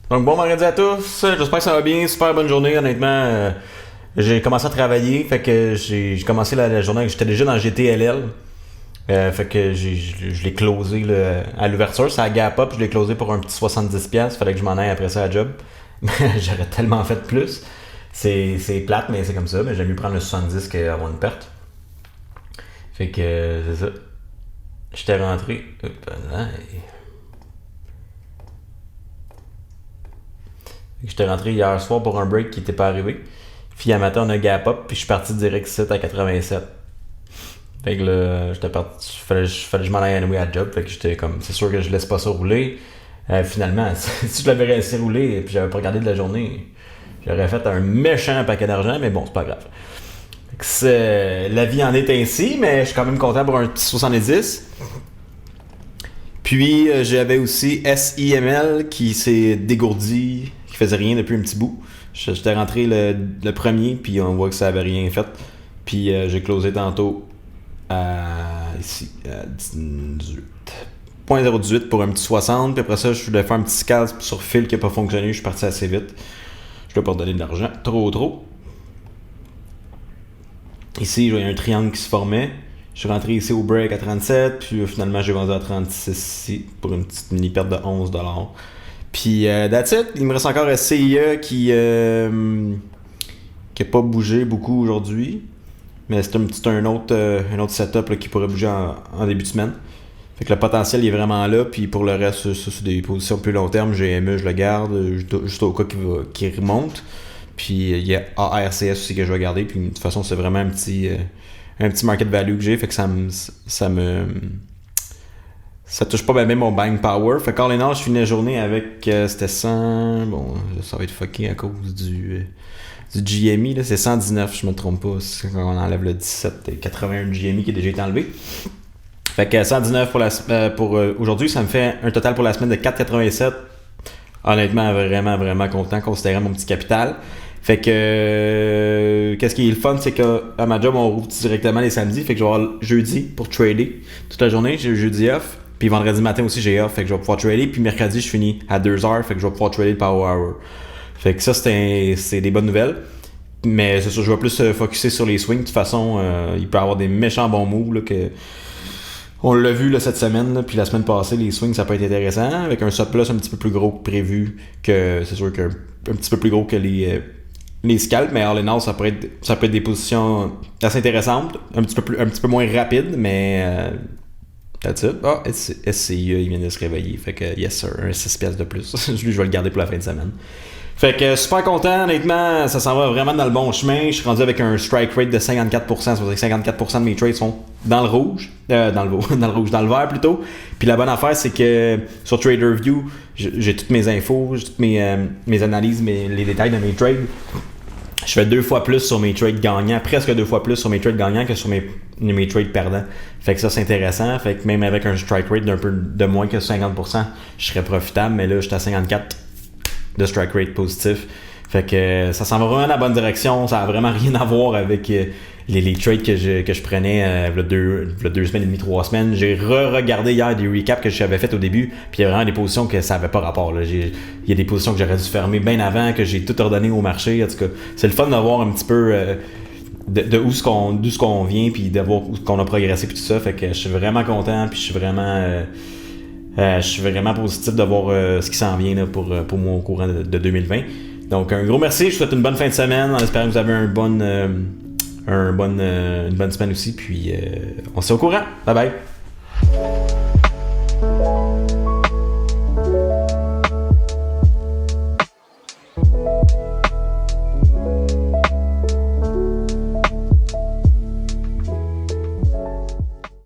Donc bon vendredi à tous, j'espère que ça va bien, super bonne journée honnêtement. J'ai commencé à travailler, fait que j'ai commencé la journée, j'étais déjà dans GTLL. Fait que je l'ai closé là, à l'ouverture, c'est à Gap Up, je l'ai closé pour un petit 70$, fallait que je m'en aille après ça à job. Mais j'aurais tellement fait plus. C'est plate, mais c'est comme ça, mais j'aime mieux prendre le 70 qu'avoir une perte. Fait que c'est ça. J'étais rentré. J'étais rentré hier soir pour un break qui n'était pas arrivé. Puis à matin, on a Gap Up, puis je suis parti direct ici à 87. Fait que là, j'étais parti. Fallait que je m'en aille à job. Fait que j'étais comme, c'est sûr que je laisse pas ça rouler. Finalement, si je l'avais laissé rouler et puis j'avais pas regardé de la journée, j'aurais fait un méchant paquet d'argent, mais bon, c'est pas grave. La vie en est ainsi, mais je suis quand même content pour un petit 70. Puis j'avais aussi SIML qui s'est dégourdi, qui faisait rien depuis un petit bout. J'étais rentré le premier, puis on voit que ça avait rien fait. Puis j'ai closé tantôt ici à 0.018 pour un petit 60. Puis après ça, je voulais faire un petit scalp sur fil qui n'a pas fonctionné. Je suis parti assez vite. Je dois pas donner de l'argent. Trop. Ici, il y a un triangle qui se formait. Je suis rentré ici au break à 37, puis finalement j'ai vendu à 36 ici pour une petite mini perte de 11$. Puis that's it. Il me reste encore SCIE qui a pas bougé beaucoup aujourd'hui. Mais c'est un autre setup là, qui pourrait bouger en début de semaine. Fait que le potentiel il est vraiment là. Puis pour le reste, ça c'est des positions plus long terme. GME, je le garde juste au cas qu'il remonte. Puis il y a ARCS aussi que je vais garder. Puis de toute façon, c'est vraiment un petit market value que j'ai. Fait que ça touche pas bien mon buying power. Fait qu'all in all, je finis la journée avec c'était 100. Bon, ça va être fucké à cause du GME. Là. C'est 119, je me trompe pas. C'est quand on enlève le 17 et 81 GME qui a déjà été enlevé. Fait que 119 pour aujourd'hui, ça me fait un total pour la semaine de 4,87. Honnêtement, vraiment content considérant mon petit capital. Fait que qu'est-ce qui est le fun, c'est qu'à ma job, on rouvre directement les samedis. Fait que je vais avoir jeudi pour trader toute la journée. J'ai le jeudi off. Puis vendredi matin aussi, j'ai off. Fait que je vais pouvoir trader. Puis mercredi, je finis à 2h. Fait que je vais pouvoir trader le Power Hour. Fait que ça, c'est des bonnes nouvelles. Mais c'est sûr, je vais plus focusser sur les swings. De toute façon, il peut y avoir des méchants bons moves là, que... On l'a vu là, cette semaine, là, puis la semaine passée, les swings, ça peut être intéressant. Avec un stop loss un petit peu plus gros que prévu. C'est sûr qu'un petit peu plus gros que les scalps, mais all in all, ça peut être des positions assez intéressantes, un petit peu moins rapides, mais that's it. SCIE, il vient de se réveiller, fait que yes sir, un 6$ de plus. Lui, je vais le garder pour la fin de semaine. Fait que super content, honnêtement, ça s'en va vraiment dans le bon chemin. Je suis rendu avec un strike rate de 54%, ça veut dire que 54% de mes trades sont dans le rouge, dans le vert plutôt. Puis la bonne affaire, c'est que sur TraderView, j'ai toutes mes infos, j'ai toutes mes analyses, les détails de mes trades. Je fais 2 fois plus sur mes trades gagnants, presque 2 fois plus sur mes trades gagnants que sur mes trades perdants. Fait que ça, c'est intéressant. Fait que même avec un strike rate d'un peu de moins que 50%, je serais profitable, mais là, j'étais à 54% de strike rate positif. Fait que ça s'en va vraiment dans la bonne direction. Ça a vraiment rien à voir avec les trades que je prenais il y a 2 semaines et demie, 3 semaines. J'ai regardé hier des recaps que j'avais fait au début, puis il y a vraiment des positions que ça avait pas rapport. Là. Il y a des positions que j'aurais dû fermer bien avant, que j'ai tout ordonné au marché. En tout cas, c'est le fun de voir un petit peu d'où ce qu'on vient, puis de voir où qu'on a progressé, puis tout ça. Fait que je suis vraiment content, puis je suis vraiment positif de voir ce qui s'en vient là, pour moi au courant de 2020. Donc un gros merci, je vous souhaite une bonne fin de semaine, en espérant que vous avez une bonne semaine aussi, puis on se tient au courant. Bye bye.